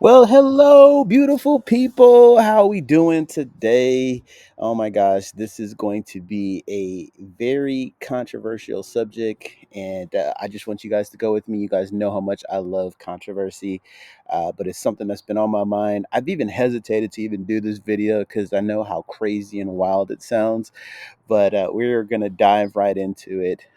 Well, hello, beautiful people. How are we doing today? Oh my gosh, this is going to be a very controversial subject, and I just want you guys to go with me. You guys know how much I love controversy, but it's something that's been on my mind. I've even hesitated to even do this video because I know how crazy and wild it sounds, but we're going to dive right into it.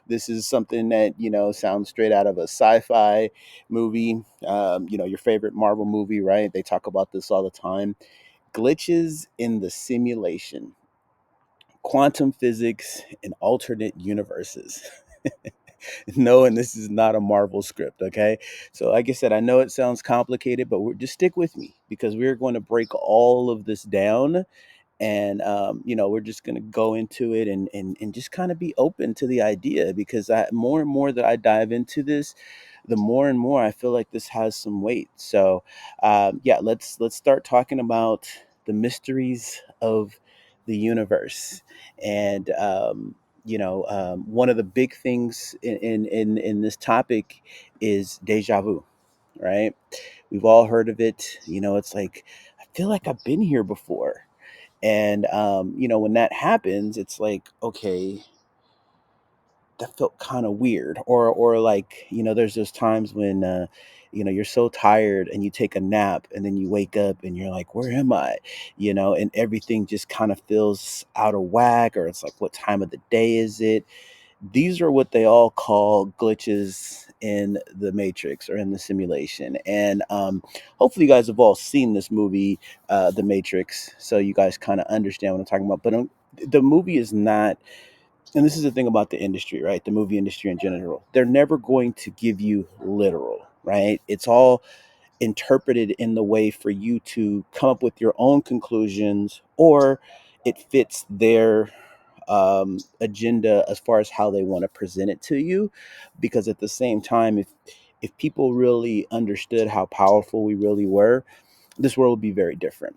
This is something that, sounds straight out of a sci fi movie, your favorite Marvel movie, right? They talk about this all the time. Glitches in the simulation, quantum physics, and alternate universes. No, and this is not a Marvel script, okay? So, like I said, I know it sounds complicated, but just stick with me because we're going to break all of this down and we're just going to go into it and just kind of be open to the idea because more and more that I dive into this, the more and more I feel like this has some weight. So yeah, let's start talking about the mysteries of the universe. And one of the big things in this topic is deja vu, right? We've all heard of it. It's like I feel like I've been here before. And when that happens, it's like, okay, that felt kind of weird. Or like, there's those times when you're so tired and you take a nap and then you wake up and you're like, where am I? And everything just kind of feels out of whack, or it's like, what time of the day is it? These are what they all call glitches in the matrix or in the simulation. And hopefully you guys have all seen this movie, The Matrix, so you guys kind of understand what I'm talking about. But the movie is not, and this is the thing about the industry, right? The movie industry in general, they're never going to give you literal, right? It's all interpreted in the way for you to come up with your own conclusions, or it fits their agenda as far as how they want to present it to you. Because at the same time, if people really understood how powerful we really were, this world would be very different,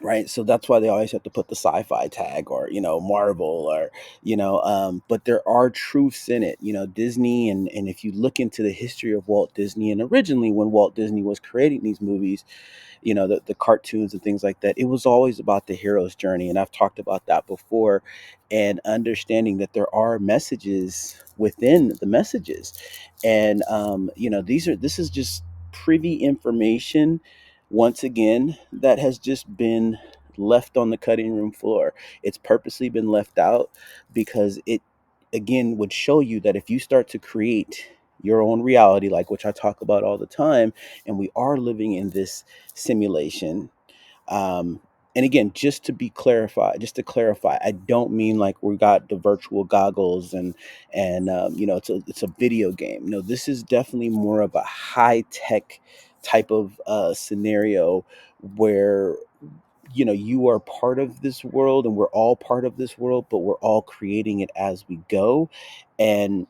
right? So that's why they always have to put the sci-fi tag, or Marvel, or but there are truths in it. Disney, and if you look into the history of Walt Disney, and originally when Walt Disney was creating these movies, the cartoons and things like that, it was always about the hero's journey, and I've talked about that before. And understanding that there are messages within the messages, and this is just privy information, once again, that has just been left on the cutting room floor. It's purposely been left out because it, again, would show you that if you start to create your own reality, like which I talk about all the time, and we are living in this simulation. um and again, just to clarify, I don't mean like we got the virtual goggles and it's a video game. No, this is definitely more of a high tech type of scenario where you are part of this world and we're all part of this world, but we're all creating it as we go. And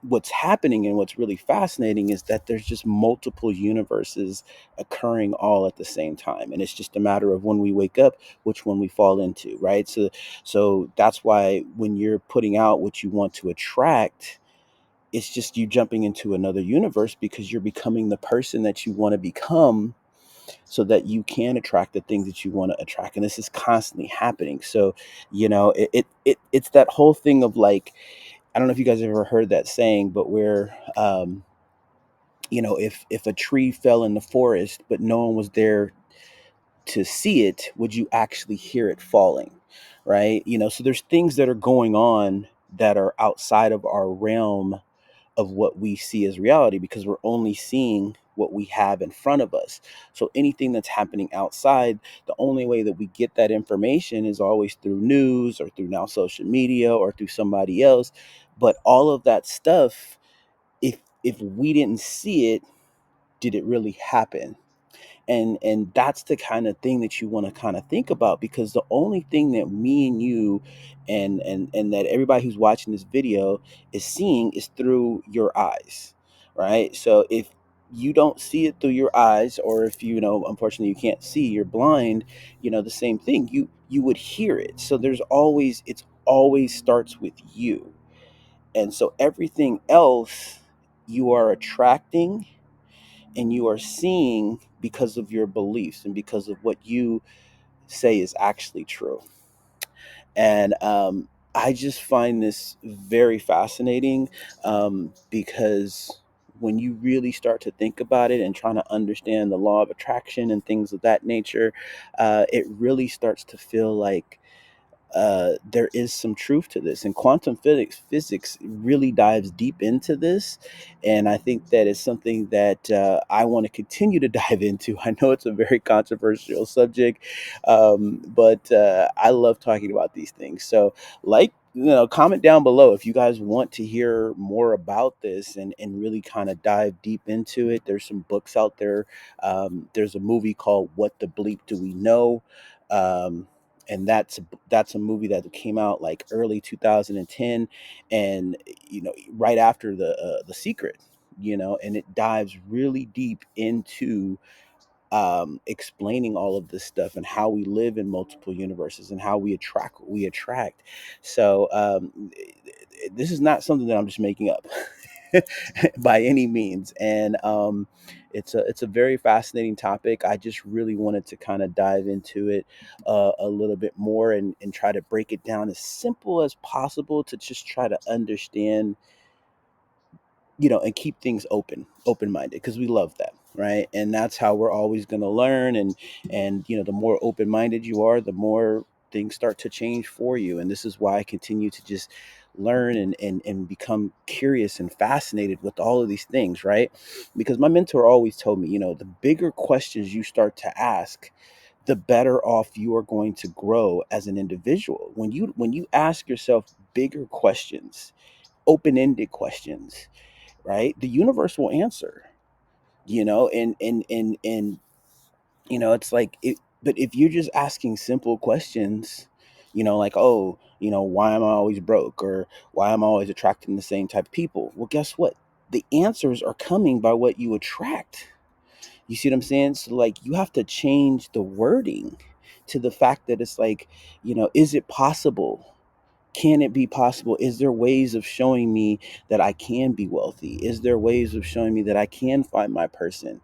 what's happening and what's really fascinating is that there's just multiple universes occurring all at the same time, and it's just a matter of when we wake up which one we fall into, right? So that's why when you're putting out what you want to attract, it's just you jumping into another universe because you're becoming the person that you want to become, so that you can attract the things that you want to attract. And this is constantly happening. So it's that whole thing of like, I don't know if you guys have ever heard that saying, but where if a tree fell in the forest but no one was there to see it, would you actually hear it falling? Right? So there's things that are going on that are outside of our realm of what we see as reality, because we're only seeing what we have in front of us. So anything that's happening outside, the only way that we get that information is always through news, or through now social media, or through somebody else. But all of that stuff, if we didn't see it, did it really happen? And that's the kind of thing that you want to kind of think about, because the only thing that me and you and that everybody who's watching this video is seeing is through your eyes, right? So if you don't see it through your eyes, or if unfortunately you can't see, you're blind, the same thing, you would hear it. So it's always starts with you. And so everything else you are attracting, and you are seeing because of your beliefs and because of what you say is actually true. And I just find this very fascinating, because when you really start to think about it and trying to understand the law of attraction and things of that nature, it really starts to feel like there is some truth to this, and quantum physics really dives deep into this, and I think that is something that I want to continue to dive into. I know it's a very controversial subject, but I love talking about these things. So, like, comment down below if you guys want to hear more about this and really kind of dive deep into it. There's some books out there. There's a movie called What the Bleep Do We Know? Um, and that's a movie that came out like early 2010, and right after the Secret, and it dives really deep into explaining all of this stuff and how we live in multiple universes and how we attract what we attract. So this is not something that I'm just making up by any means, and it's a very fascinating topic. I just really wanted to kind of dive into it a little bit more and try to break it down as simple as possible to just try to understand, and keep things open minded, because we love that, right? And that's how we're always going to learn. And the more open minded you are, the more things start to change for you. And this is why I continue to just learn and become curious and fascinated with all of these things, right? Because my mentor always told me, the bigger questions you start to ask, the better off you are going to grow as an individual. When you ask yourself bigger questions, open-ended questions, right, the universe will answer. And it's like it. But if you're just asking simple questions, like, oh, why am I always broke, or why am I always attracting the same type of people? Well, guess what? The answers are coming by what you attract. You see what I'm saying? So, like, you have to change the wording to the fact that it's like, is it possible? Can it be possible? Is there ways of showing me that I can be wealthy? Is there ways of showing me that I can find my person?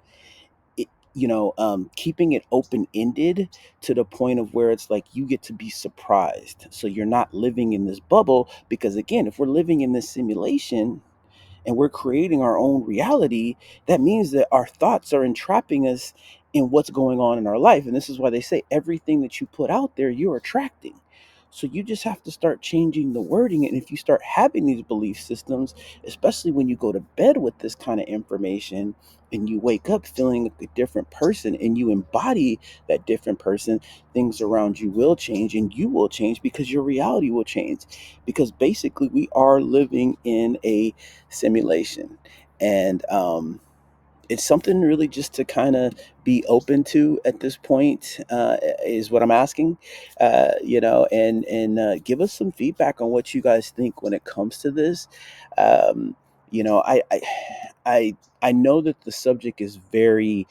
Keeping it open ended to the point of where it's like you get to be surprised. So you're not living in this bubble, because again, if we're living in this simulation and we're creating our own reality, that means that our thoughts are entrapping us in what's going on in our life. And this is why they say everything that you put out there, you're attracting. So you just have to start changing the wording. And if you start having these belief systems, especially when you go to bed with this kind of information and you wake up feeling a different person and you embody that different person, things around you will change, and you will change because your reality will change. Because basically, we are living in a simulation. And it's something really just to kind of be open to at this point, is what I'm asking. And give us some feedback on what you guys think when it comes to this. um, you know I, I i I know that the subject is very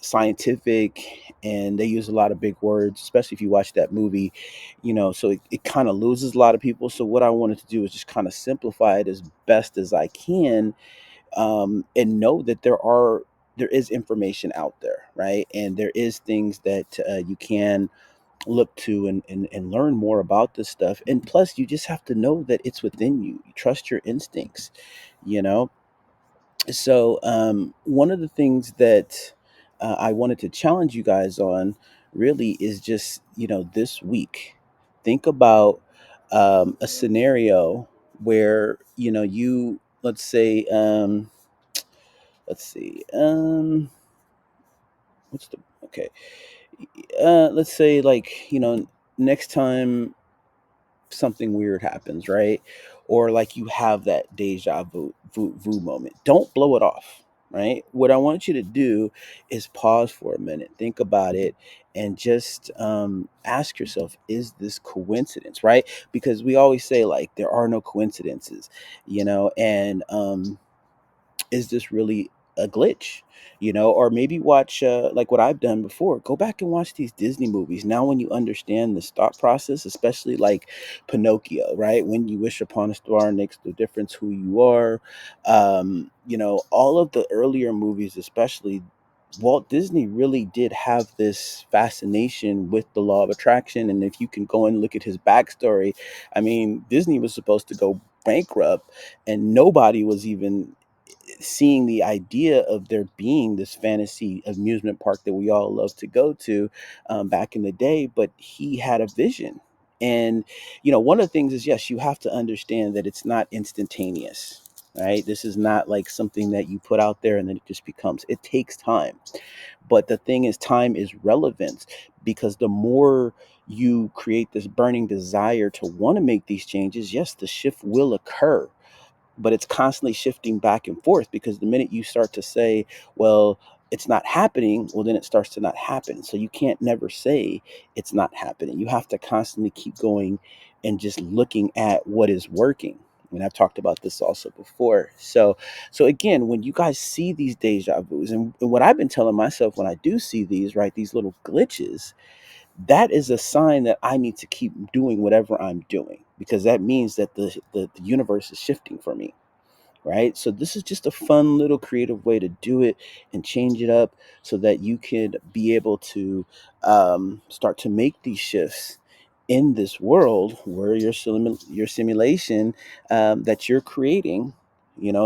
scientific, and they use a lot of big words, especially if you watch that movie. So it kind of loses a lot of people. So what I wanted to do is just kind of simplify it as best as I can, and know that there is information out there, right? And there is things that you can look to and learn more about this stuff. And plus, you just have to know that it's within you. Trust your instincts, you know so one of the things that I wanted to challenge you guys on really is just, this week, think about a scenario where, you, let's see, what's the, okay, let's say, like, next time something weird happens, right? Or like you have that deja vu moment. Don't blow it off, right? What I want you to do is pause for a minute, think about it, and just ask yourself, is this coincidence, right? Because we always say, like, there are no coincidences, and is this really a glitch? Or maybe watch, like what I've done before, go back and watch these Disney movies. Now when you understand this thought process, especially like Pinocchio, right? When you wish upon a star makes no difference who you are. all of the earlier movies, especially, Walt Disney really did have this fascination with the law of attraction. And if you can go and look at his backstory, I mean, Disney was supposed to go bankrupt, and nobody was even seeing the idea of there being this fantasy amusement park that we all love to go to, back in the day. But he had a vision. And, one of the things is, yes, you have to understand that it's not instantaneous, right? This is not like something that you put out there and then it just becomes, it takes time. But the thing is, time is relevance, because the more you create this burning desire to want to make these changes, yes, the shift will occur, but it's constantly shifting back and forth, because the minute you start to say, well, it's not happening, well, then it starts to not happen. So you can't never say it's not happening. You have to constantly keep going and just looking at what is working. And I've talked about this also before. So again, when you guys see these deja vus, and what I've been telling myself when I do see these, right, these little glitches, that is a sign that I need to keep doing whatever I'm doing, because that means that the universe is shifting for me, right? So this is just a fun little creative way to do it and change it up, so that you can be able to, start to make these shifts in this world where your simulation, that you're creating,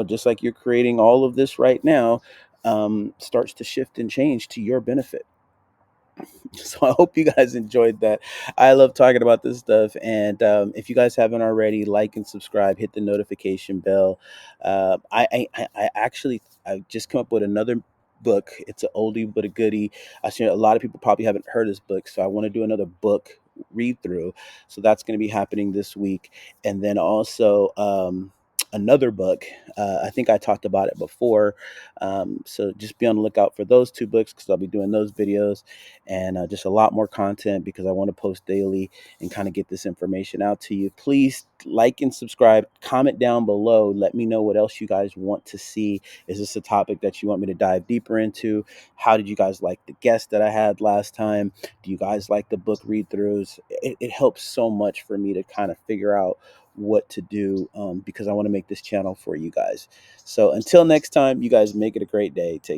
just like you're creating all of this right now, starts to shift and change to your benefit. So I hope you guys enjoyed that. I love talking about this stuff, and if you guys haven't already, like and subscribe, hit the notification bell. I actually, I just come up with another book. It's an oldie but a goodie. I see a lot of people probably haven't heard this book, so I want to do another book read through. So that's going to be happening this week, and then also, another book. I think I talked about it before. So just be on the lookout for those two books, because I'll be doing those videos, and just a lot more content, because I want to post daily and kind of get this information out to you. Please like and subscribe, comment down below, let me know what else you guys want to see. Is this a topic that you want me to dive deeper into? How did you guys like the guest that I had last time? Do you guys like the book read throughs? It helps so much for me to kind of figure out what to do, because I want to make this channel for you guys. So until next time, you guys make it a great day. Take